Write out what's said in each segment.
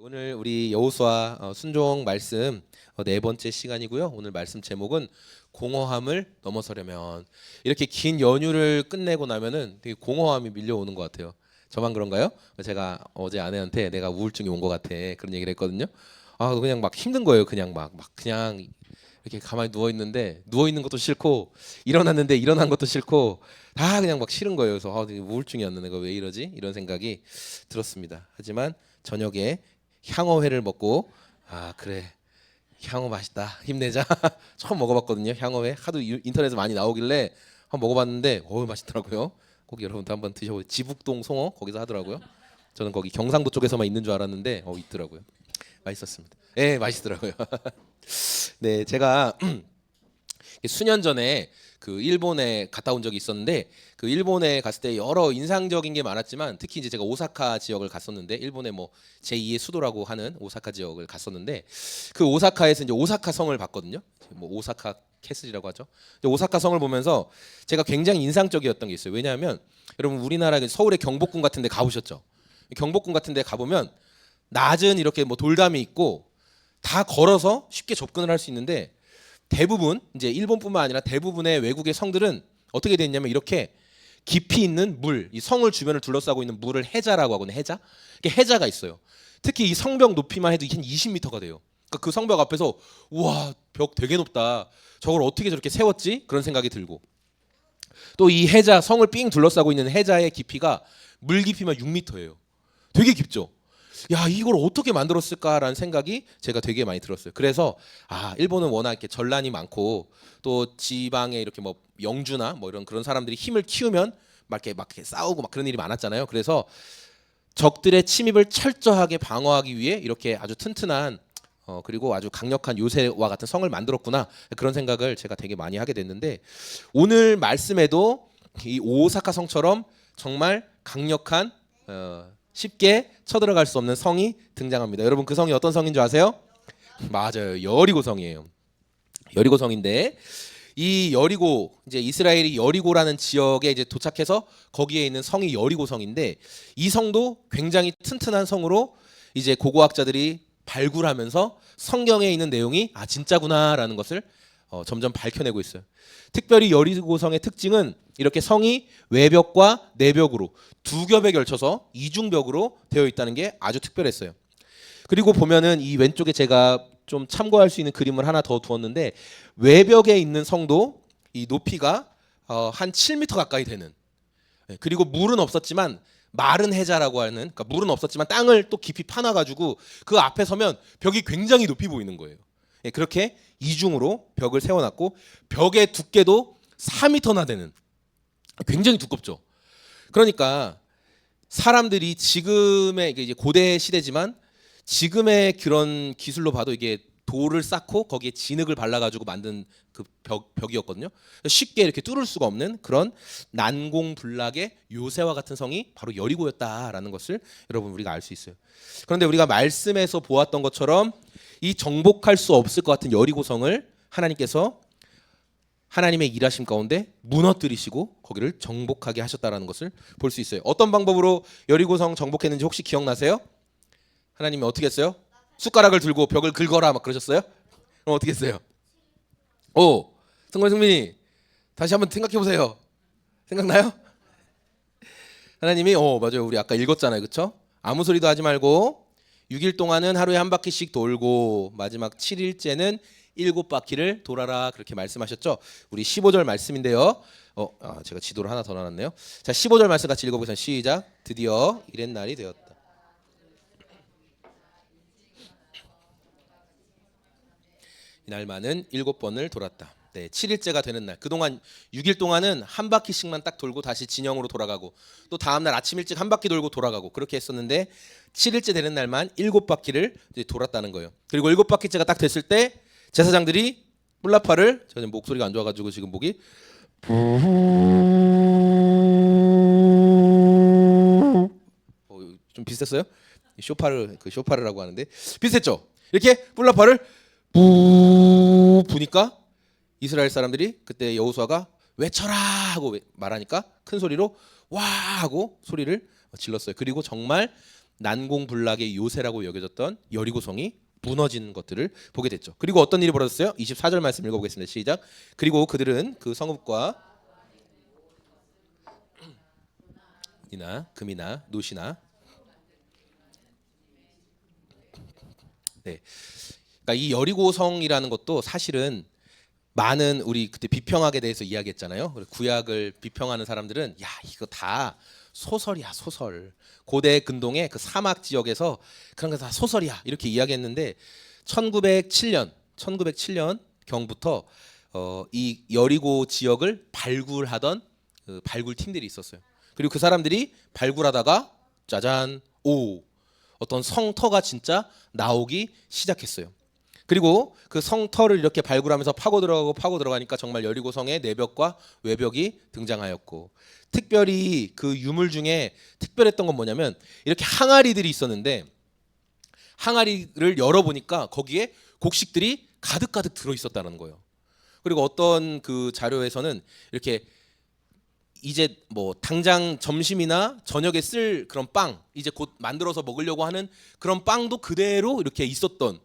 오늘 우리 여호수아 순종 말씀 네 번째 시간이고요. 오늘 말씀 제목은 공허함을 넘어서려면. 이렇게 긴 연휴를 끝내고 나면은 되게 공허함이 밀려오는 것 같아요. 저만 그런가요? 제가 어제 아내한테 내가 우울증이 온 것 같아 그런 얘기를 했거든요. 그냥 막 힘든 거예요. 그냥 막 그냥 이렇게 가만히 누워 있는데 누워 있는 것도 싫고 일어났는데 일어난 것도 싫고 다 그냥 막 싫은 거예요. 그래서 되게 우울증이었나 내가 왜 이러지? 이런 생각이 들었습니다. 하지만 저녁에 향어회를 먹고 그래 향어 맛있다 힘내자 처음 먹어봤거든요. 향어회 하도 인터넷에 많이 나오길래 한번 먹어봤는데 맛있더라고요. 꼭 여러분도 한번 드셔보세요. 지북동 송어 거기서 하더라고요. 저는 거기 경상도 쪽에서만 있는 줄 알았는데 있더라고요. 맛있었습니다. 네, 맛있더라고요. 네, 제가 수년 전에 그 일본에 갔다 온 적이 있었는데 그 일본에 갔을 때 여러 인상적인 게 많았지만 특히 이제 제가 오사카 지역을 갔었는데 일본의 뭐 제2의 수도라고 하는 오사카 지역을 갔었는데 그 오사카에서 이제 오사카 성을 봤거든요. 뭐 오사카 캐슬이라고 하죠. 오사카 성을 보면서 제가 굉장히 인상적이었던 게 있어요. 왜냐하면 여러분 우리나라 서울의 경복궁 같은 데 가보셨죠? 경복궁 같은 데 가보면 낮은 이렇게 뭐 돌담이 있고 다 걸어서 쉽게 접근을 할 수 있는데 대부분 이제 일본뿐만 아니라 대부분의 외국의 성들은 어떻게 돼 있냐면 이렇게 깊이 있는 물, 이 성을 주변을 둘러싸고 있는 물을 해자라고 하거든요. 해자. 이게 해자가 있어요. 특히 이 성벽 높이만 해도 한 20m가 돼요. 그러니까 그 성벽 앞에서 우와 벽 되게 높다. 저걸 어떻게 저렇게 세웠지? 그런 생각이 들고 또 이 해자 성을 삥 둘러싸고 있는 해자의 깊이가 물 깊이만 6m예요. 되게 깊죠. 야 이걸 어떻게 만들었을까라는 생각이 제가 되게 많이 들었어요. 그래서 일본은 워낙 이렇게 전란이 많고 또 지방에 이렇게 뭐 영주나 뭐 이런 그런 사람들이 힘을 키우면 막 이렇게 싸우고 막 그런 일이 많았잖아요. 그래서 적들의 침입을 철저하게 방어하기 위해 이렇게 아주 튼튼한 그리고 아주 강력한 요새와 같은 성을 만들었구나 그런 생각을 제가 되게 많이 하게 됐는데 오늘 말씀에도 이 오사카 성처럼 정말 강력한 쉽게 쳐들어갈 수 없는 성이 등장합니다. 여러분 그 성이 어떤 성인 줄 아세요? 맞아요. 여리고성이에요. 여리고성인데 이 여리고 이제 이스라엘이 여리고라는 지역에 이제 도착해서 거기에 있는 성이 여리고성인데 이 성도 굉장히 튼튼한 성으로 이제 고고학자들이 발굴하면서 성경에 있는 내용이 진짜구나라는 것을 점점 밝혀내고 있어요. 특별히 여리고성의 특징은 이렇게 성이 외벽과 내벽으로 두 겹에 걸쳐서 이중벽으로 되어 있다는 게 아주 특별했어요. 그리고 보면은 이 왼쪽에 제가 좀 참고할 수 있는 그림을 하나 더 두었는데 외벽에 있는 성도 이 높이가 한 7m 가까이 되는 그리고 물은 없었지만 마른 해자라고 하는 그러니까 물은 없었지만 땅을 또 깊이 파놔가지고 그 앞에 서면 벽이 굉장히 높이 보이는 거예요. 그렇게 이중으로 벽을 세워놨고 벽의 두께도 4m나 되는 굉장히 두껍죠. 그러니까 사람들이 지금의 이게 이제 고대 시대지만 지금의 그런 기술로 봐도 이게 돌을 쌓고 거기에 진흙을 발라가지고 만든 그 벽이었거든요. 쉽게 이렇게 뚫을 수가 없는 그런 난공불락의 요새와 같은 성이 바로 여리고였다라는 것을 여러분 우리가 알 수 있어요. 그런데 우리가 말씀에서 보았던 것처럼 이 정복할 수 없을 것 같은 여리고성을 하나님께서 하나님의 일하심 가운데 무너뜨리시고 거기를 정복하게 하셨다라는 것을 볼 수 있어요. 어떤 방법으로 여리고성 정복했는지 혹시 기억나세요? 하나님이 어떻게 했어요? 숟가락을 들고 벽을 긁어라 막 그러셨어요? 그럼 어떻게 했어요? 승민이 다시 한번 생각해 보세요. 생각나요? 하나님이 맞아요. 우리 아까 읽었잖아요. 그렇죠? 아무 소리도 하지 말고 6일 동안은 하루에 한 바퀴씩 돌고 마지막 7일째는 7바퀴를 돌아라 그렇게 말씀하셨죠. 우리 15절 말씀인데요. 제가 지도를 하나 더 놔놨네요. 자, 15절 말씀 같이 읽어보세요. 시작. 드디어 이렛날이 되었다. 이날만은 7번을 돌았다. 네, 7일째가 되는 날. 그동안 6일 동안은 한 바퀴씩만 딱 돌고 다시 진영으로 돌아가고 또 다음 날 아침 일찍 한 바퀴 돌고 돌아가고 그렇게 했었는데 7일째 되는 날만 7바퀴를 돌았다는 거예요. 그리고 7바퀴째가 딱 됐을 때 제사장들이 뿔라파를 저는 목소리가 안 좋아가지고 지금 목이 좀 비슷했어요? 쇼파르라고 하는데 비슷했죠? 이렇게 뿔라파를 부니까 이스라엘 사람들이 그때 여호수아가 외쳐라 하고 말하니까 큰 소리로 와 하고 소리를 질렀어요. 그리고 정말 난공불락의 요새라고 여겨졌던 여리고성이 무너지는 것들을 보게 됐죠. 그리고 어떤 일이 벌어졌어요? 24절 말씀 읽어보겠습니다. 시작. 그리고 그들은 그 성읍과 이나 금이나 노시나 네. 그러니까 이 여리고성이라는 것도 사실은 많은 우리 그때 비평학에 대해서 이야기했잖아요. 구약을 비평하는 사람들은 야 이거 다 소설이야 소설. 고대 근동의 그 사막 지역에서 그런 거 다 소설이야 이렇게 이야기했는데 1907년 경부터 이 여리고 지역을 발굴하던 그 발굴 팀들이 있었어요. 그리고 그 사람들이 발굴하다가 짜잔 오 어떤 성터가 진짜 나오기 시작했어요. 그리고 그 성터를 이렇게 발굴하면서 파고 들어가니까 정말 여리고성의 내벽과 외벽이 등장하였고 특별히 그 유물 중에 특별했던 건 뭐냐면 이렇게 항아리들이 있었는데 항아리를 열어보니까 거기에 곡식들이 가득가득 들어있었다는 거예요. 그리고 어떤 그 자료에서는 이렇게 이제 뭐 당장 점심이나 저녁에 쓸 그런 빵 이제 곧 만들어서 먹으려고 하는 그런 빵도 그대로 이렇게 있었던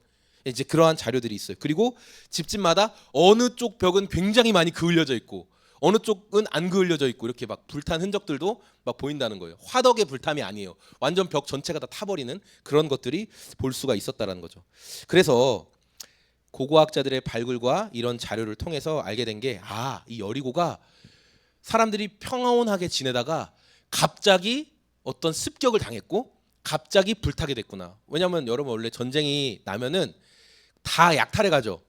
이제 그러한 자료들이 있어요. 그리고 집집마다 어느 쪽 벽은 굉장히 많이 그을려져 있고 어느 쪽은 안 그을려져 있고 이렇게 막 불탄 흔적들도 막 보인다는 거예요. 화덕의 불탐이 아니에요. 완전 벽 전체가 다 타버리는 그런 것들이 볼 수가 있었다라는 거죠. 그래서 고고학자들의 발굴과 이런 자료를 통해서 알게 된 게 이 여리고가 사람들이 평온하게 지내다가 갑자기 어떤 습격을 당했고 갑자기 불타게 됐구나. 왜냐하면 여러분 원래 전쟁이 나면은 다 약탈해 가죠.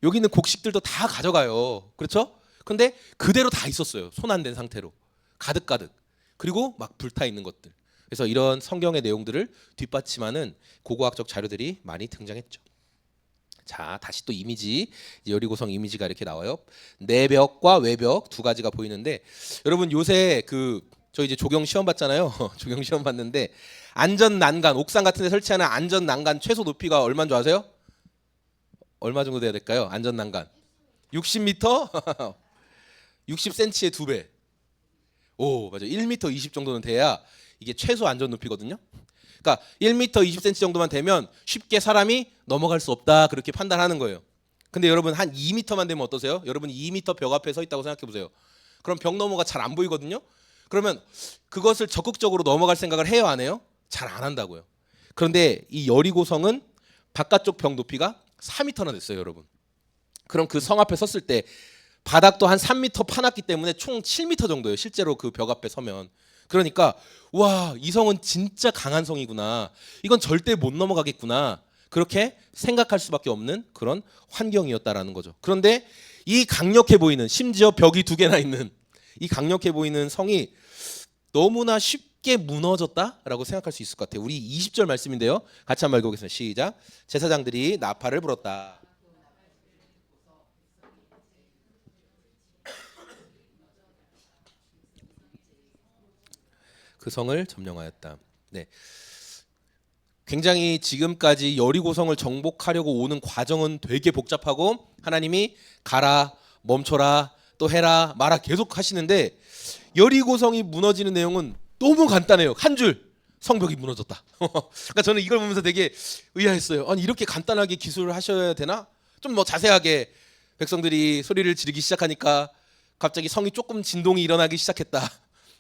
여기 있는 곡식들도 다 가져가요. 그렇죠? 근데 그대로 다 있었어요. 손 안 댄 상태로 가득가득. 그리고 막 불타 있는 것들. 그래서 이런 성경의 내용들을 뒷받침하는 고고학적 자료들이 많이 등장했죠. 자, 다시 또 이미지 여리고성 이미지가 이렇게 나와요. 내벽과 외벽 두 가지가 보이는데 여러분 요새 저 이제 조경 시험 봤잖아요. 조경 시험 봤는데 안전 난간 옥상 같은 데 설치하는 안전 난간 최소 높이가 얼마인 줄 아세요? 얼마 정도 돼야 될까요? 안전 난간 60m? 60cm의 2배. 오, 맞아. 1m 20 정도는 돼야 이게 최소 안전 높이거든요. 그러니까 1m 20cm 정도만 되면 쉽게 사람이 넘어갈 수 없다 그렇게 판단하는 거예요. 근데 여러분 한 2m만 되면 어떠세요? 여러분 2m 벽 앞에 서 있다고 생각해 보세요. 그럼 벽 너머가 잘 안 보이거든요. 그러면 그것을 적극적으로 넘어갈 생각을 해요, 안 해요? 잘 안 한다고요. 그런데 이 여리고성은 바깥쪽 벽 높이가 4m나 됐어요, 여러분. 그럼 그 성 앞에 섰을 때 바닥도 한 3m 파놨기 때문에 총 7m 정도예요. 실제로 그 벽 앞에 서면. 그러니까 와, 이 성은 진짜 강한 성이구나. 이건 절대 못 넘어가겠구나. 그렇게 생각할 수밖에 없는 그런 환경이었다라는 거죠. 그런데 이 강력해 보이는 심지어 벽이 2개나 있는 이 강력해 보이는 성이 너무나 쉽게 무너졌다라고 생각할 수 있을 것 같아요. 우리 20절 말씀인데요. 같이 한번 읽어보겠습니다. 시작. 제사장들이 나팔을 불었다. 그 성을 점령하였다. 네. 굉장히 지금까지 여리고성을 정복하려고 오는 과정은 되게 복잡하고 하나님이 가라, 멈춰라, 또 해라, 말아 계속 하시는데 여리고성이 무너지는 내용은 너무 간단해요. 한 줄. 성벽이 무너졌다. 그러니까 저는 이걸 보면서 되게 의아했어요. 아니 이렇게 간단하게 기술을 하셔야 되나? 좀 뭐 자세하게 백성들이 소리를 지르기 시작하니까 갑자기 성이 조금 진동이 일어나기 시작했다.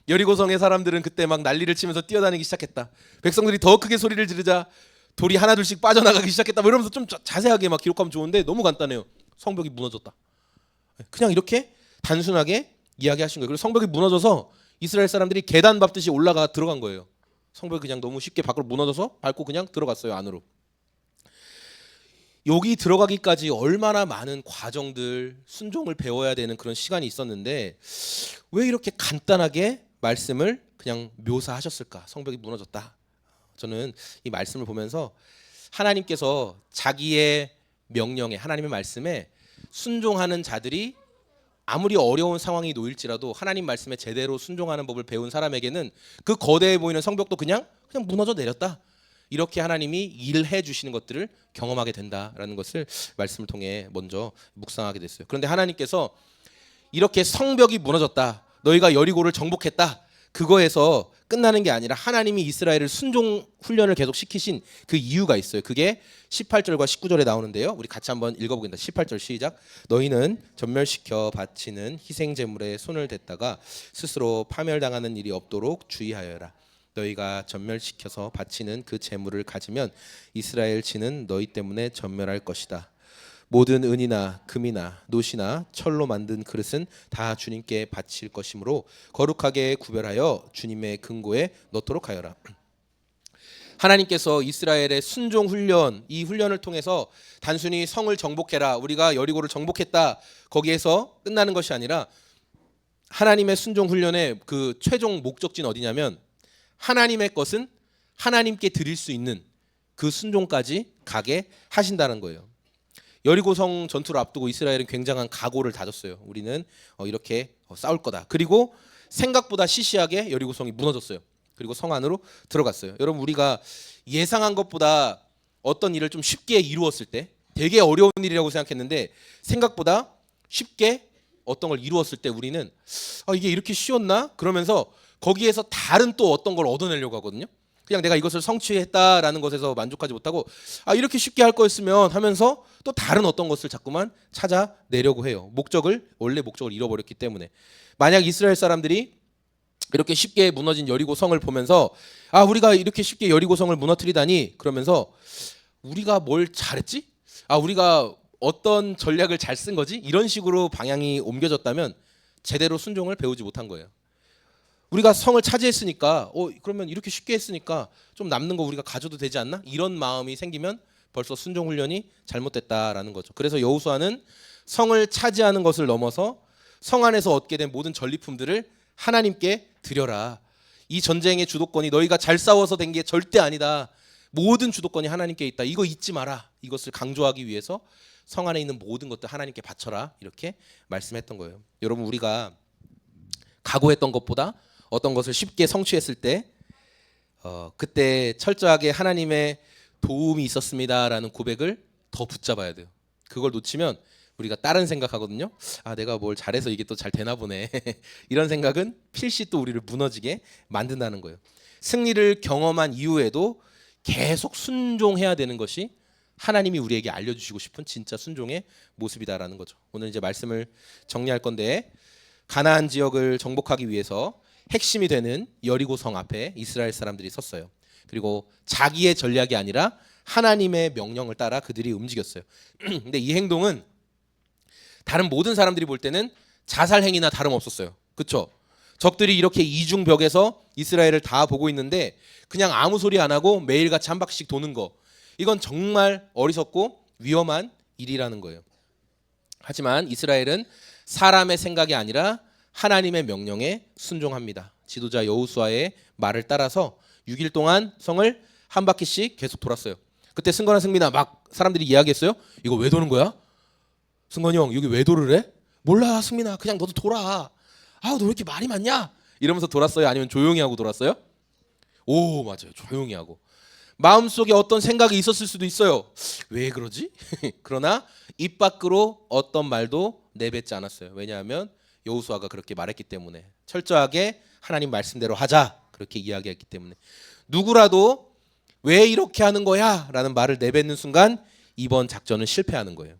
여리고성의 사람들은 그때 막 난리를 치면서 뛰어다니기 시작했다. 백성들이 더 크게 소리를 지르자 돌이 하나둘씩 빠져나가기 시작했다. 뭐 이러면서 좀 자세하게 막 기록하면 좋은데 너무 간단해요. 성벽이 무너졌다. 그냥 이렇게 단순하게 이야기하신 거예요. 그리고 성벽이 무너져서 이스라엘 사람들이 계단 밟듯이 올라가 들어간 거예요. 성벽이 그냥 너무 쉽게 밖으로 무너져서 밟고 그냥 들어갔어요, 안으로. 여기 들어가기까지 얼마나 많은 과정들, 순종을 배워야 되는 그런 시간이 있었는데 왜 이렇게 간단하게 말씀을 그냥 묘사하셨을까? 성벽이 무너졌다. 저는 이 말씀을 보면서 하나님께서 자기의 명령에, 하나님의 말씀에 순종하는 자들이 아무리 어려운 상황이 놓일지라도 하나님 말씀에 제대로 순종하는 법을 배운 사람에게는 그 거대해 보이는 성벽도 그냥 무너져 내렸다. 이렇게 하나님이 일해 주시는 것들을 경험하게 된다라는 것을 말씀을 통해 먼저 묵상하게 됐어요. 그런데 하나님께서 이렇게 성벽이 무너졌다. 너희가 여리고를 정복했다. 그거에서 끝나는 게 아니라 하나님이 이스라엘을 순종 훈련을 계속 시키신 그 이유가 있어요. 그게 18절과 19절에 나오는데요. 우리 같이 한번 읽어보겠습니다. 18절 시작. 너희는 전멸시켜 바치는 희생 제물에 손을 댔다가 스스로 파멸당하는 일이 없도록 주의하여라. 너희가 전멸시켜서 바치는 그 제물을 가지면 이스라엘 진은 너희 때문에 전멸할 것이다. 모든 은이나 금이나 놋이나 철로 만든 그릇은 다 주님께 바칠 것이므로 거룩하게 구별하여 주님의 금고에 넣도록 하여라. 하나님께서 이스라엘의 순종 훈련, 이 훈련을 통해서 단순히 성을 정복해라, 우리가 여리고를 정복했다, 거기에서 끝나는 것이 아니라 하나님의 순종 훈련의 그 최종 목적지는 어디냐면 하나님의 것은 하나님께 드릴 수 있는 그 순종까지 가게 하신다는 거예요. 여리고성 전투를 앞두고 이스라엘은 굉장한 각오를 다졌어요. 우리는 이렇게 싸울 거다. 그리고 생각보다 시시하게 여리고성이 무너졌어요. 그리고 성 안으로 들어갔어요. 여러분, 우리가 예상한 것보다 어떤 일을 좀 쉽게 이루었을 때, 되게 어려운 일이라고 생각했는데 생각보다 쉽게 어떤 걸 이루었을 때 우리는 이게 이렇게 쉬웠나? 그러면서 거기에서 다른 또 어떤 걸 얻어내려고 하거든요. 그냥 내가 이것을 성취했다라는 것에서 만족하지 못하고 이렇게 쉽게 할 거였으면 하면서 또 다른 어떤 것을 자꾸만 찾아내려고 해요. 원래 목적을 잃어버렸기 때문에. 만약 이스라엘 사람들이 이렇게 쉽게 무너진 여리고 성을 보면서 우리가 이렇게 쉽게 여리고 성을 무너뜨리다니, 그러면서 우리가 뭘 잘했지? 우리가 어떤 전략을 잘 쓴 거지? 이런 식으로 방향이 옮겨졌다면 제대로 순종을 배우지 못한 거예요. 우리가 성을 차지했으니까 그러면 이렇게 쉽게 했으니까 좀 남는 거 우리가 가져도 되지 않나? 이런 마음이 생기면 벌써 순종 훈련이 잘못됐다라는 거죠. 그래서 여호수아는 성을 차지하는 것을 넘어서 성 안에서 얻게 된 모든 전리품들을 하나님께 드려라. 이 전쟁의 주도권이 너희가 잘 싸워서 된 게 절대 아니다. 모든 주도권이 하나님께 있다. 이거 잊지 마라. 이것을 강조하기 위해서 성 안에 있는 모든 것들 하나님께 바쳐라. 이렇게 말씀했던 거예요. 여러분, 우리가 각오했던 것보다 어떤 것을 쉽게 성취했을 때 그때 철저하게 하나님의 도움이 있었습니다라는 고백을 더 붙잡아야 돼요. 그걸 놓치면 우리가 다른 생각하거든요. 내가 뭘 잘해서 이게 또 잘 되나 보네. 이런 생각은 필시 또 우리를 무너지게 만든다는 거예요. 승리를 경험한 이후에도 계속 순종해야 되는 것이 하나님이 우리에게 알려주시고 싶은 진짜 순종의 모습이다라는 거죠. 오늘 이제 말씀을 정리할 건데, 가나안 지역을 정복하기 위해서 핵심이 되는 여리고성 앞에 이스라엘 사람들이 섰어요. 그리고 자기의 전략이 아니라 하나님의 명령을 따라 그들이 움직였어요. 근데 이 행동은 다른 모든 사람들이 볼 때는 자살 행위나 다름없었어요. 그렇죠? 적들이 이렇게 이중벽에서 이스라엘을 다 보고 있는데 그냥 아무 소리 안 하고 매일같이 한 바퀴씩 도는 거, 이건 정말 어리석고 위험한 일이라는 거예요. 하지만 이스라엘은 사람의 생각이 아니라 하나님의 명령에 순종합니다. 지도자 여호수아의 말을 따라서 6일 동안 성을 한 바퀴씩 계속 돌았어요. 그때 승건아, 승민아, 막 사람들이 이야기했어요. 이거 왜 도는 거야? 승건이 형, 여기 왜 도를 해? 몰라, 승민아, 그냥 너도 돌아. 너 왜 이렇게 말이 많냐? 이러면서 돌았어요? 아니면 조용히 하고 돌았어요? 오, 맞아요, 조용히 하고. 마음속에 어떤 생각이 있었을 수도 있어요. 왜 그러지? 그러나 입 밖으로 어떤 말도 내뱉지 않았어요. 왜냐하면 여호수아가 그렇게 말했기 때문에, 철저하게 하나님 말씀대로 하자, 그렇게 이야기했기 때문에. 누구라도 왜 이렇게 하는 거야? 라는 말을 내뱉는 순간 이번 작전은 실패하는 거예요.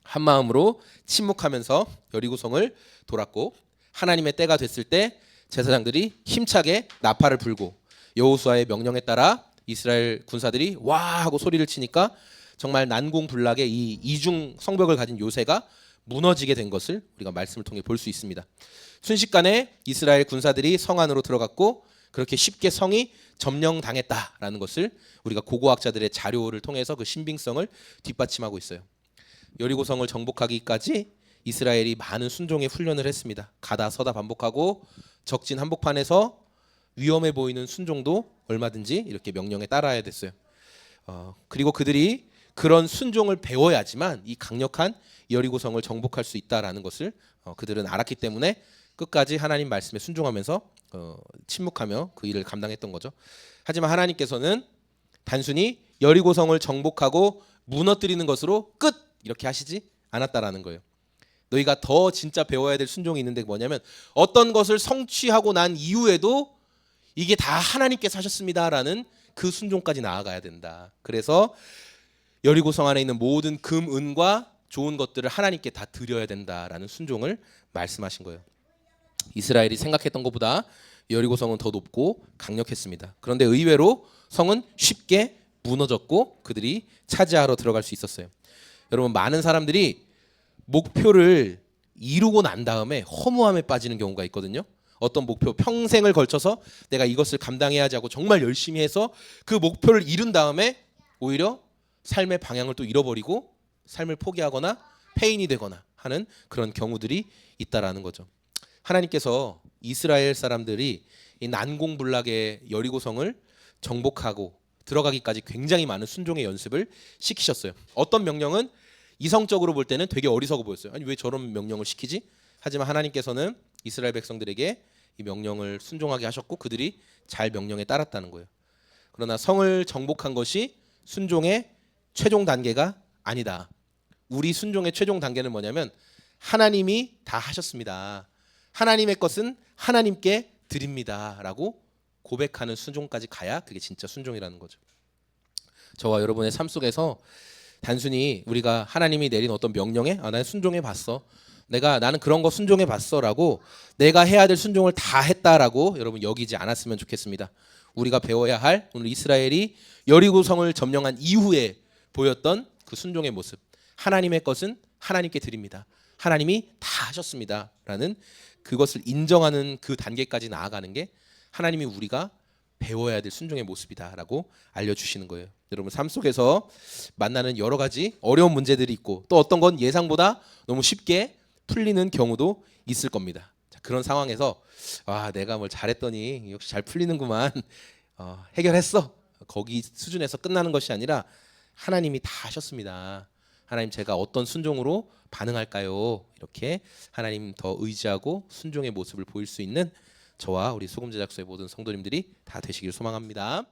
한 마음으로 침묵하면서 여리고성을 돌았고, 하나님의 때가 됐을 때 제사장들이 힘차게 나팔을 불고 여호수아의 명령에 따라 이스라엘 군사들이 와 하고 소리를 치니까 정말 난공불락의 이 이중 성벽을 가진 요새가 무너지게 된 것을 우리가 말씀을 통해 볼 수 있습니다. 순식간에 이스라엘 군사들이 성 안으로 들어갔고 그렇게 쉽게 성이 점령당했다라는 것을 우리가 고고학자들의 자료를 통해서 그 신빙성을 뒷받침하고 있어요. 여리고성을 정복하기까지 이스라엘이 많은 순종의 훈련을 했습니다. 가다 서다 반복하고 적진 한복판에서 위험해 보이는 순종도 얼마든지 이렇게 명령에 따라야 됐어요. 그리고 그들이 그런 순종을 배워야지만 이 강력한 여리고성을 정복할 수 있다라는 것을 그들은 알았기 때문에 끝까지 하나님 말씀에 순종하면서 침묵하며 그 일을 감당했던 거죠. 하지만 하나님께서는 단순히 여리고성을 정복하고 무너뜨리는 것으로 끝 이렇게 하시지 않았다라는 거예요. 너희가 더 진짜 배워야 될 순종이 있는데 뭐냐면, 어떤 것을 성취하고 난 이후에도 이게 다 하나님께서 하셨습니다라는 그 순종까지 나아가야 된다. 그래서 여리고성 안에 있는 모든 금, 은과 좋은 것들을 하나님께 다 드려야 된다라는 순종을 말씀하신 거예요. 이스라엘이 생각했던 것보다 여리고성은 더 높고 강력했습니다. 그런데 의외로 성은 쉽게 무너졌고 그들이 차지하러 들어갈 수 있었어요. 여러분, 많은 사람들이 목표를 이루고 난 다음에 허무함에 빠지는 경우가 있거든요. 어떤 목표, 평생을 걸쳐서 내가 이것을 감당해야지 하고 정말 열심히 해서 그 목표를 이룬 다음에 오히려 삶의 방향을 또 잃어버리고 삶을 포기하거나 폐인이 되거나 하는 그런 경우들이 있다라는 거죠. 하나님께서 이스라엘 사람들이 이 난공불락의 여리고성을 정복하고 들어가기까지 굉장히 많은 순종의 연습을 시키셨어요. 어떤 명령은 이성적으로 볼 때는 되게 어리석어 보였어요. 아니, 왜 저런 명령을 시키지? 하지만 하나님께서는 이스라엘 백성들에게 이 명령을 순종하게 하셨고 그들이 잘 명령에 따랐다는 거예요. 그러나 성을 정복한 것이 순종의 최종 단계가 아니다. 우리 순종의 최종 단계는 뭐냐면 하나님이 다 하셨습니다. 하나님의 것은 하나님께 드립니다라고 고백하는 순종까지 가야 그게 진짜 순종이라는 거죠. 저와 여러분의 삶 속에서 단순히 우리가 하나님이 내린 어떤 명령에 난 순종해 봤어. 나는 그런 거 순종해 봤어라고 내가 해야 될 순종을 다 했다라고 여러분 여기지 않았으면 좋겠습니다. 우리가 배워야 할 오늘 이스라엘이 여리고성을 점령한 이후에 보였던 그 순종의 모습. 하나님의 것은 하나님께 드립니다. 하나님이 다 하셨습니다라는 그것을 인정하는 그 단계까지 나아가는 게 하나님이 우리가 배워야 될 순종의 모습이다라고 알려주시는 거예요. 여러분 삶 속에서 만나는 여러 가지 어려운 문제들이 있고 또 어떤 건 예상보다 너무 쉽게 풀리는 경우도 있을 겁니다. 자, 그런 상황에서 내가 뭘 잘했더니 역시 잘 풀리는구만 해결했어. 거기 수준에서 끝나는 것이 아니라 하나님이 다 하셨습니다. 하나님 제가 어떤 순종으로 반응할까요? 이렇게 하나님 더 의지하고 순종의 모습을 보일 수 있는 저와 우리 소금 제작소의 모든 성도님들이 다 되시길 소망합니다.